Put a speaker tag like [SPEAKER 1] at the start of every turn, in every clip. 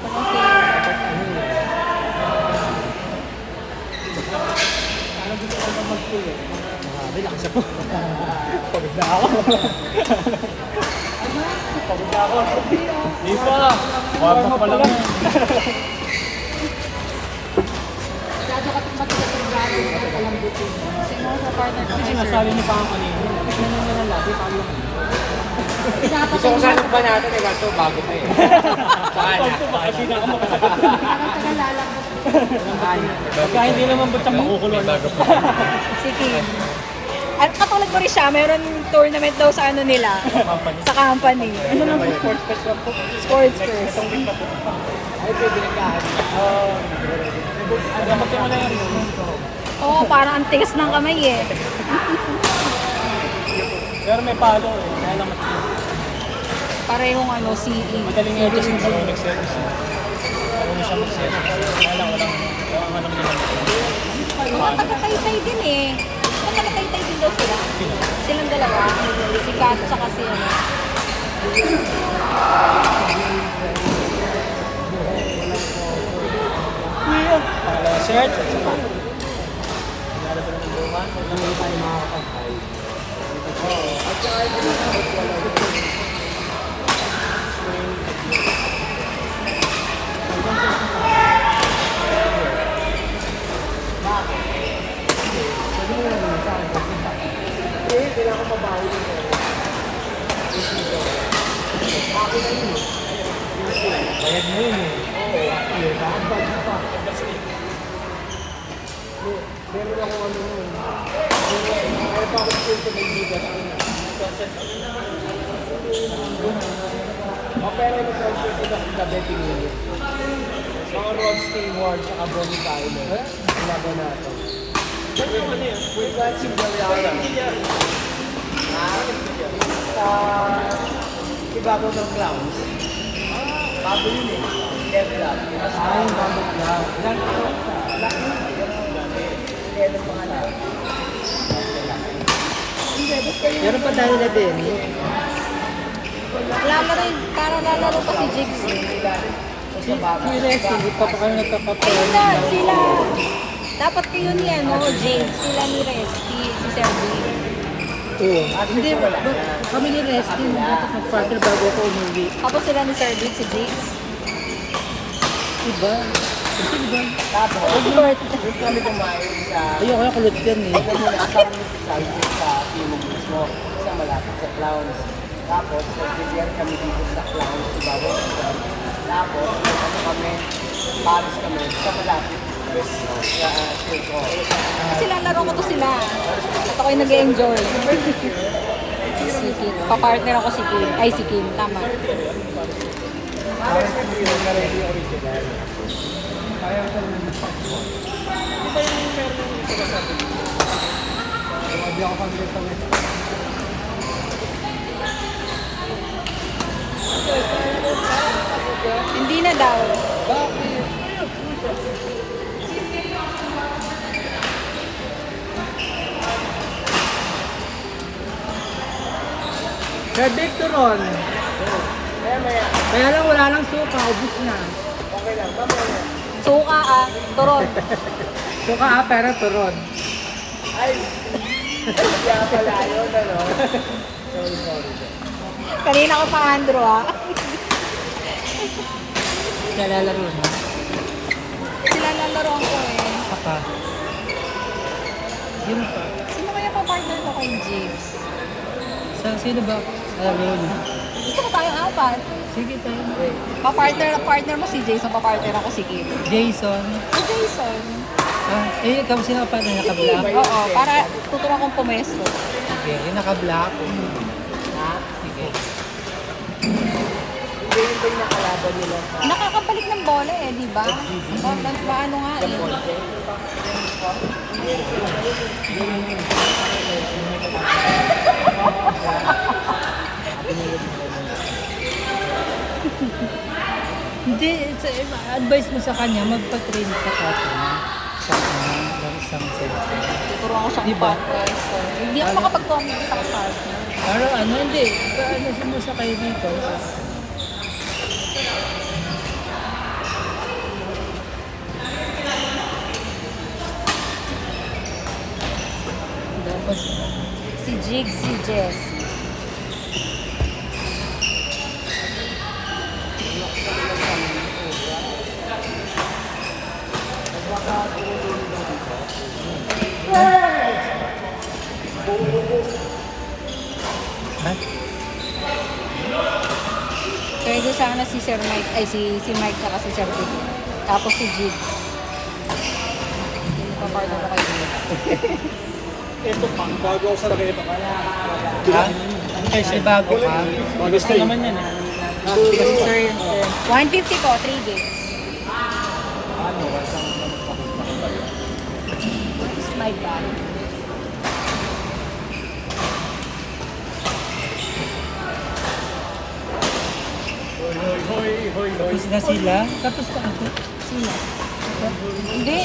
[SPEAKER 1] pala sila.
[SPEAKER 2] Ano gusto ko na mag-pool eh? Marami, lakas ako. Pagod na ako. Pagod na ako. Di pa. Warm up pa lang.
[SPEAKER 1] Masyado ka matigas ang gano'n at palambutin. Kasi mo sa partner ko
[SPEAKER 2] Kasi
[SPEAKER 1] kay
[SPEAKER 2] sinasabi
[SPEAKER 1] Sir.
[SPEAKER 2] niyo pa ako kanina. Ganun na lang lagi. Paano?
[SPEAKER 3] Gusto ko sana ba natin eh, kaso bago pa eh. Saan?
[SPEAKER 2] Ito baka di na ako makasagot.
[SPEAKER 1] Parang taga-lalambot.
[SPEAKER 2] Pagka hindi naman butang makukulong.
[SPEAKER 3] Bago pa.
[SPEAKER 1] Si Kim. At katulad mo rin siya, mayroon tournament daw sa ano nila. Sa company.
[SPEAKER 2] Ano lang po? Sports fest lang po.
[SPEAKER 1] Sports first.
[SPEAKER 2] Itong week na po.
[SPEAKER 3] Ay, pwede nagkahan.
[SPEAKER 2] Dapat yung ano yan.
[SPEAKER 1] Oo, parang ang tigas ng kamay eh.
[SPEAKER 2] Pero may palo eh. Kaya lang
[SPEAKER 1] Parehong ano, CE.
[SPEAKER 2] madaling i-adjust kung paano nag-service. Paano siya mag-service. Kaya lang walang alam naman.
[SPEAKER 1] Mga taga-taytay din eh. Mga taga-taytay din daw sila. Silang dalawa. Si Kat tsaka si ano.
[SPEAKER 2] Pangalawang shirt.
[SPEAKER 3] Hindi tayo makakapagpay. Kailangan ko mabawi nito.
[SPEAKER 2] Bayad mo yun eh.
[SPEAKER 3] Oo. Nakabag pa. Meron ako ano yun. Kaya pa ako school sa Bendigas. Pero nag-transfer ko sa betting unit. Mga Rod Stewart sa Bonnie Tyler. Laban na ito. With that Cinderella. Sa Ibabaw ng Clowns. Bago yun eh. Kevlar. Ay, bago lang. Ilan ito? Laki yun. Kevlar pangalan.
[SPEAKER 2] Meron pa tayo na din.
[SPEAKER 1] Wala mo rin, para lalaro pa si Jigs eh.
[SPEAKER 3] Sa bago.
[SPEAKER 2] Si Res, hindi pa kami
[SPEAKER 1] Ayun
[SPEAKER 2] nagkakaparoon.
[SPEAKER 1] na, sila. Dapat kayo ni ano, James. Sila ni Resty, si Sir B.
[SPEAKER 2] Oo. Hindi, kami ni Res, hindi dapat mag-partner bago ako umuwi.
[SPEAKER 1] Tapos sila ni Sir B, si Jigs.
[SPEAKER 2] Iba? Kasi iba?
[SPEAKER 3] Tapos,
[SPEAKER 1] Short.
[SPEAKER 3] doon kami kumain sa...
[SPEAKER 2] Ayoko yung kulot yan eh.
[SPEAKER 3] Ito muna, asama mo si Salvo sa Timog mismo. Sa malapit sa Clowns. Tapos, nag-dinner kami dito sa Clowns. Ibabaw sa Clowns. Tapos, ano kami, Paris kami sa malapit. Circo.
[SPEAKER 1] Kasi lalaro ko to sila. At ako'y nag-enjoy. Si Kim. Pa-partner ako si Kim. Ay, si Kim. Tama.
[SPEAKER 3] Paris kami yung na-ready original. Kaya ko naman hindi ako kami dito.
[SPEAKER 1] Hindi na daw.
[SPEAKER 2] Sir Victor Ron.
[SPEAKER 3] Maya.
[SPEAKER 2] Kaya lang wala lang suka, ubus na.
[SPEAKER 3] Okay lang. Mamaya.
[SPEAKER 1] Suka ah. Turon.
[SPEAKER 2] Suka pero turon.
[SPEAKER 3] Ay! Kaya pala yun, ano? Sorry.
[SPEAKER 1] Kanina ko pa Andrew ah.
[SPEAKER 2] Kaya lalaro na.
[SPEAKER 1] Sila lalaroan ko eh.
[SPEAKER 2] Saka. Yun pa.
[SPEAKER 1] Sino kaya pa-partner ko kay Jigs?
[SPEAKER 2] Sino ba? Lalaro na.
[SPEAKER 1] Gusto ko tayong apat.
[SPEAKER 2] Sige tayo.
[SPEAKER 1] Partner mo si Jason, pa-partner ako si Kim.
[SPEAKER 2] Jason.
[SPEAKER 1] Si Jason.
[SPEAKER 2] Ikaw sino pa na
[SPEAKER 1] Si Kim.
[SPEAKER 2] naka-black?
[SPEAKER 1] Oo, para tuturuan kong pumesto.
[SPEAKER 2] Sige, yung naka-black.
[SPEAKER 3] Ha?
[SPEAKER 2] Sige.
[SPEAKER 3] Hindi yun ba yung nakalaban nila sa...
[SPEAKER 1] Nakakabalik ng bola eh, di ba? Ano nga eh.
[SPEAKER 2] Hindi, advice mo sa kanya, magpa-train sa kanya. Sa isang cellphone.
[SPEAKER 1] Tuturuan ko siyang
[SPEAKER 2] Diba?
[SPEAKER 1] pumesto. Hindi ako makapag-comment sa partner.
[SPEAKER 2] Pero ano, hindi. Ano mo sa kayo dito?
[SPEAKER 1] Jigs, si Jess.
[SPEAKER 2] Ha?
[SPEAKER 1] Pwede sana si Sir Mike, ay si Mike tsaka si Sir Vic. Tapos si Jigs. Papartner ko kay Jigs.
[SPEAKER 2] Ito pang bago ako sa lagay ito.
[SPEAKER 3] Ha?
[SPEAKER 2] Ay,
[SPEAKER 3] Ay, bago ka?
[SPEAKER 2] Gusto naman yan eh.
[SPEAKER 1] Sir, 150 po, 3 games.
[SPEAKER 3] Ano?
[SPEAKER 1] What is my bag?
[SPEAKER 2] Hoy.
[SPEAKER 3] Tapos na sila? Tapos na ako?
[SPEAKER 1] Sino? Hindi.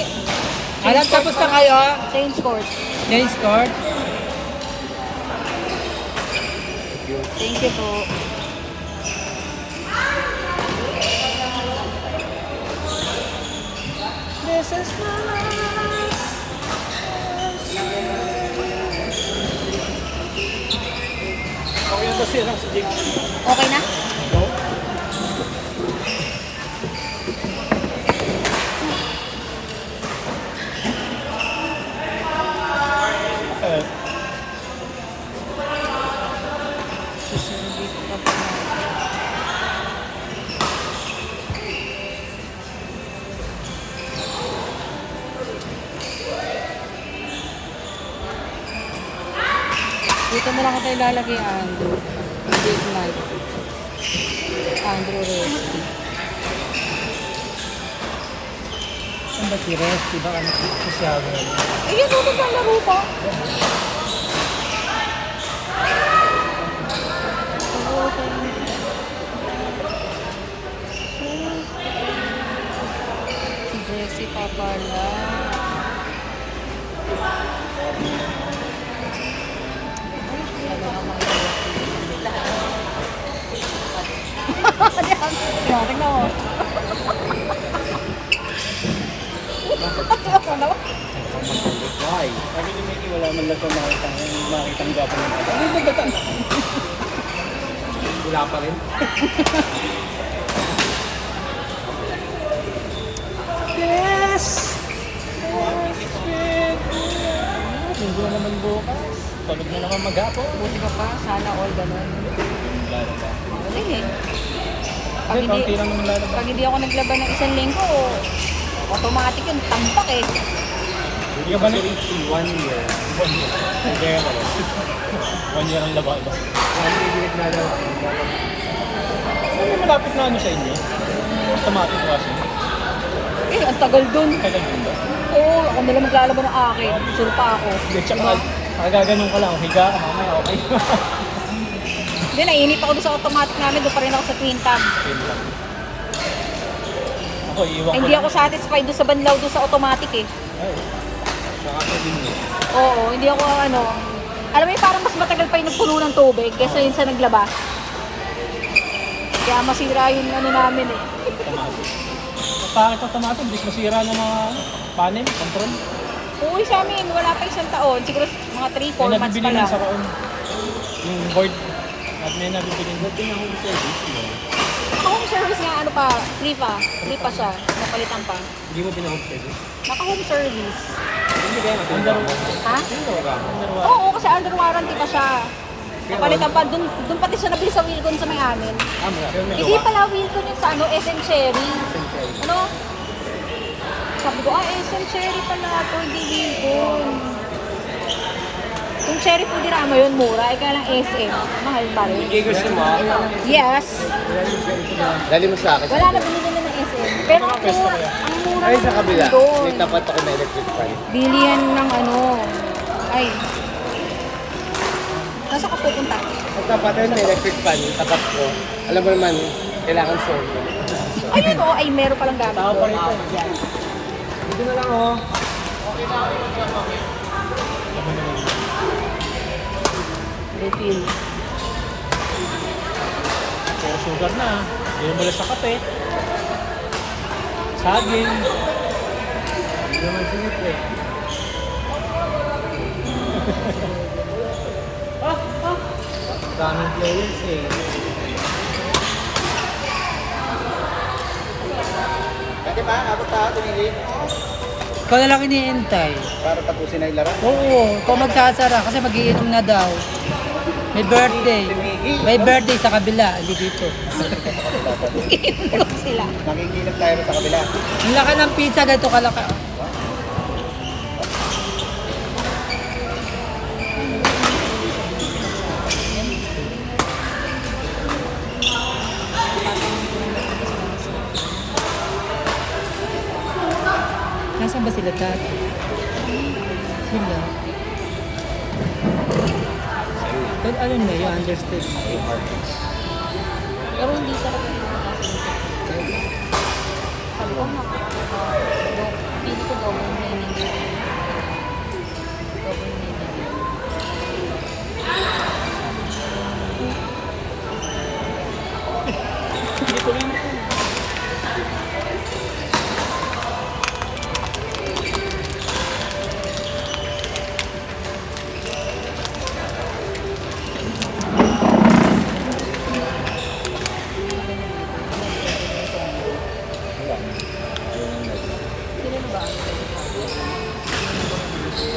[SPEAKER 3] Alam, tapos na kayo?
[SPEAKER 1] Change court.
[SPEAKER 3] James Court?
[SPEAKER 1] Thank you po. This is my life.
[SPEAKER 2] Okay na kasi lang si Jake.
[SPEAKER 1] Okay na?
[SPEAKER 2] No?
[SPEAKER 1] Dito na lang tayo lalagay, Andrew. Big Mike. Andrew Resty.
[SPEAKER 3] Saan ba si Resty? Baka nakikisyaw na.
[SPEAKER 1] Eh, yan ulit ang laro pa. Si Jessie pa pala. Tingnan mo.
[SPEAKER 3] Why?
[SPEAKER 2] Sabi ni Mickey, wala man lang ito makitang gwapo ng ito.
[SPEAKER 3] Wala pa rin.
[SPEAKER 2] Yes! Linggo na naman bukas. Pagod na naman mag-apo.
[SPEAKER 1] Buti ka pa, sana all ganun.
[SPEAKER 2] Lalaba.
[SPEAKER 1] Wala eh. Pag
[SPEAKER 2] Hindi, kaunti lang naman lalaba.
[SPEAKER 1] pag hindi ako naglaban ng isang linggo, automatic yun, tampak eh.
[SPEAKER 2] Hindi ka ba na?
[SPEAKER 3] 1 year.
[SPEAKER 2] 1 year. Hindi ka ba? 1 year ang laba iba.
[SPEAKER 3] 1 year naglalawa.
[SPEAKER 2] Ano malapit na ano sa inyo? Automatic washing.
[SPEAKER 1] Eh, ang tagal dun.
[SPEAKER 2] Kailan yun ba?
[SPEAKER 1] Oo, ako nila maglalaban ng akin. Sure pa ako.
[SPEAKER 2] Hindi, tsaka kagaganong ka lang. Higa ka mamaya, okay.
[SPEAKER 1] Hindi, nainip ako doon sa automatic namin. Doon pa rin ako sa twin tab.
[SPEAKER 2] Yun lang. Ako, iiwan ko
[SPEAKER 1] Hindi
[SPEAKER 2] lang.
[SPEAKER 1] ako satisfied doon sa banlaw doon sa automatic eh.
[SPEAKER 2] Ay, saka sa din yun.
[SPEAKER 1] Oo, hindi ako ano. Alam mo yung parang mas matagal pa yung nagpuno ng tubig kaysa yun sa naglaba. Kaya masira yung ano namin eh.
[SPEAKER 2] Automatic. Pangit ang automatic, bis masira ng mga panel, control.
[SPEAKER 1] Uy, sa amin, wala pa isang taon. Siguro mga 3-4
[SPEAKER 2] May
[SPEAKER 1] months pa
[SPEAKER 2] nabibili
[SPEAKER 1] lang.
[SPEAKER 2] lang sa kaon. Yung board. At may nabibili. Ba't din ako service mo?
[SPEAKER 1] Naka-home service nga, ano pa, free pa siya. Napalitan pa.
[SPEAKER 3] Hindi mo pinaka-home service?
[SPEAKER 1] Naka-home service.
[SPEAKER 3] Hindi kaya
[SPEAKER 2] Under,
[SPEAKER 1] Ha?
[SPEAKER 2] under
[SPEAKER 1] Oo, kasi under warranty pa siya. Napalitan pa. Doon pati siya nabili sa Wilcon sa may amin. Hindi pala Wilcon yung sa ano, SM Cherry. Ano? Sabi ko, SM Cherry pala ito, hindi Wilcon. Yung Cherry Fudirama yun, mura. Ika lang SM. Mahal pa rin.
[SPEAKER 3] Hindi gusto mo?
[SPEAKER 1] Yes.
[SPEAKER 3] Dali mo sa akin.
[SPEAKER 1] Wala na binili na ng SM. Pero ang mura,
[SPEAKER 3] Ay, sa kabila.
[SPEAKER 1] doon.
[SPEAKER 3] May tapat ako na electric fan.
[SPEAKER 1] Bili yan ng ano. Ay. Nasa ka pupunta?
[SPEAKER 3] Ang tapat na electric fan, yung tapat ko. Alam mo naman, kailangan solve.
[SPEAKER 1] Ayun o, ay meron palang gamit
[SPEAKER 2] Tao pa rito.
[SPEAKER 1] Yan.
[SPEAKER 3] Dito na lang oh.
[SPEAKER 1] Refill.
[SPEAKER 2] Puro sugar na. Hindi mo sa kape. Saging.
[SPEAKER 3] Hindi naman sinip eh.
[SPEAKER 2] Daming players eh.
[SPEAKER 3] Pwede ba? Abot pa, tumingin.
[SPEAKER 4] Ikaw na lang iniintay.
[SPEAKER 3] Para tapusin na yung laro.
[SPEAKER 4] Oo, ikaw magsasara kasi magiinom na daw. May birthday. May birthday sa kabila, hindi dito.
[SPEAKER 1] Iinom sila.
[SPEAKER 3] Nakikinig tayo sa kabila.
[SPEAKER 4] Ang laki ng pizza, ganito kalaki. Nasaan ba sila dati? Sila. But ano na, you understood.
[SPEAKER 1] Pero hindi talaga yung sabi ko nga, hindi ko double meaning. Double meaning. Sino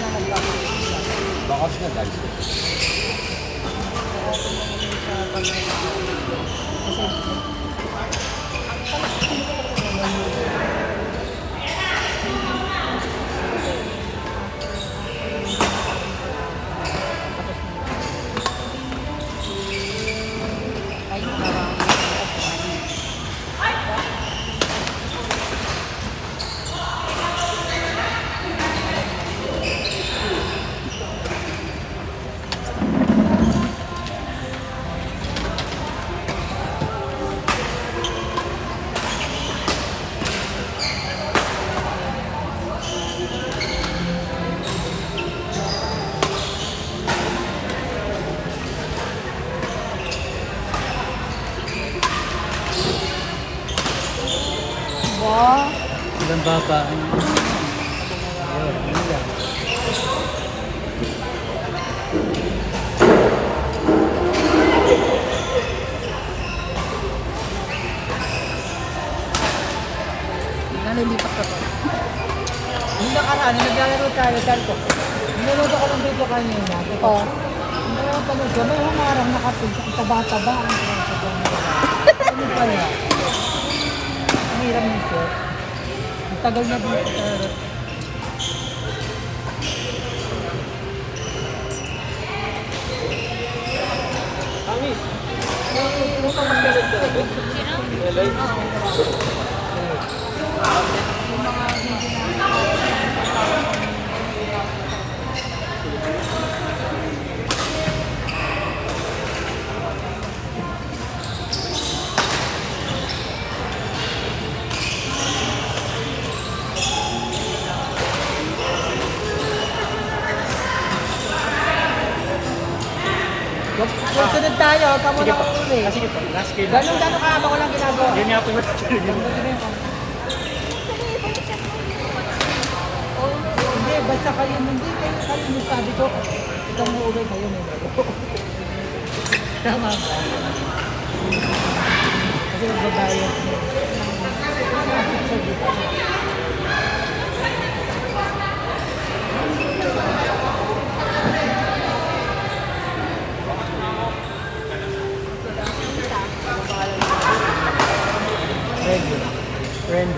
[SPEAKER 1] na ba?
[SPEAKER 3] Bakas na guys.
[SPEAKER 1] Ay, parang ba?
[SPEAKER 4] Ilang baba.
[SPEAKER 1] Nalilipat ka pa.
[SPEAKER 4] Yung nakaraan, naglalaro tayo, sabi ko, nanonood ako ng video kanina.
[SPEAKER 1] Oo.
[SPEAKER 4] Ano pa nito? May humarang nakapunta, ang taba-taba. Ano pala? Ang hirap nito. Ang tagal na dito sa harap. Sunod tayo, kamo na uli.
[SPEAKER 2] Sige po, last game.
[SPEAKER 4] Ganun ka habang walang ginagawa.
[SPEAKER 2] Yun nga po.
[SPEAKER 4] Hindi, basta kayo, hindi kayo sabi ko, ikaw mo uwi kayo may laro. Tama ba? Kasi magbabayad mo. Friend.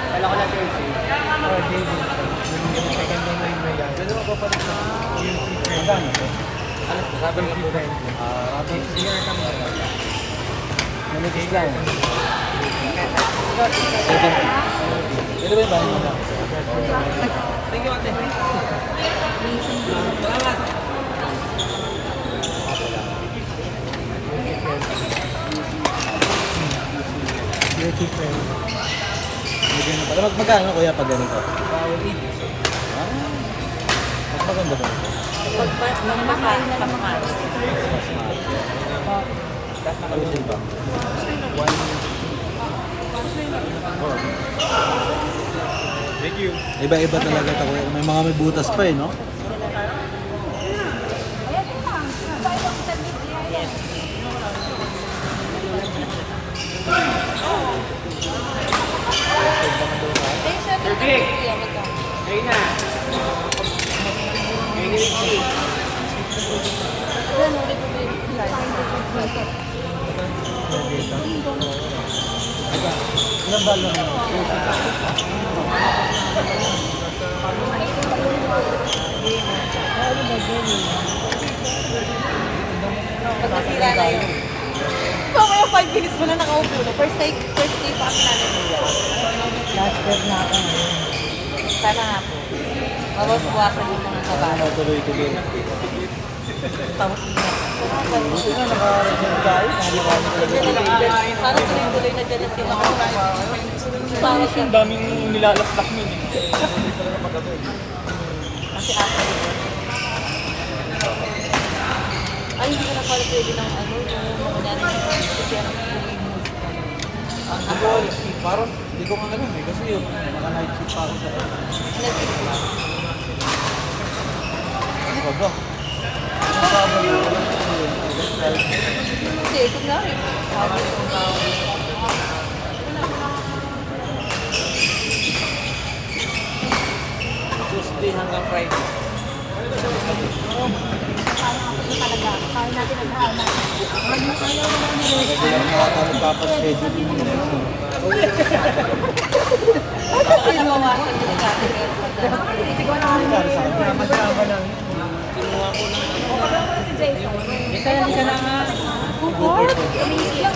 [SPEAKER 3] Kala ko na Thursday.
[SPEAKER 2] Oh, David. Yung second name na yun yan. Pwede mo pa pa rin yung
[SPEAKER 3] Magkano to?
[SPEAKER 2] Ano po? Sabi nga po rin. Next year kami na lang.
[SPEAKER 3] Manigis lang.
[SPEAKER 2] 70. Pwede ba yung bahay mo lang? Thank you, ate. Salamat.
[SPEAKER 4] Beauty friend.
[SPEAKER 2] Bigyan na pala. Magkano kuya pag ganito? Bawal 80. Mas maganda ba ito?
[SPEAKER 1] Magmahal na lang mga
[SPEAKER 2] Ayusin ba? Thank you.
[SPEAKER 5] Iba-iba talaga ito. May mga may butas pa eh, no?
[SPEAKER 1] Ayan yun lang. Buy one, set me free. Yes.
[SPEAKER 2] Perfect. Reyna.
[SPEAKER 5] Ilang balon na?
[SPEAKER 1] Pag nasira na yun. Mamaya 5 minutes mo na nakaupo na. First day pa kami namin nila.
[SPEAKER 4] Last year na ako ngayon.
[SPEAKER 1] Sana nga po. Mabawas-buwasan yung mga kabalo.
[SPEAKER 5] Tuloy-tuloy.
[SPEAKER 1] Tapos nila.
[SPEAKER 5] Buti na naka-reserve tayo.
[SPEAKER 1] Sana tuloy-tuloy na dyan na sila. Bakit siya?
[SPEAKER 2] Ang daming nilalaklak mo eh.
[SPEAKER 1] Kasi after ay, hindi ko na pala pwede ng ano, yung mga nanay kasi ano,
[SPEAKER 5] Ako, parang hindi ko nga alam eh. Kasi yung naka-night shift pa ako sa ano ba ba? Ano ba ba yun?
[SPEAKER 1] kasi ito nga eh.
[SPEAKER 3] Tuesday hanggang Friday.
[SPEAKER 1] Kaya natin naghahanap.
[SPEAKER 5] Hindi lang nakakapag-schedule yung mga
[SPEAKER 1] Baka nabawasan din natin. Siguro na
[SPEAKER 3] Kinuha ko ng
[SPEAKER 1] si Jason.
[SPEAKER 4] Isa na nga.
[SPEAKER 1] What? Amazing lang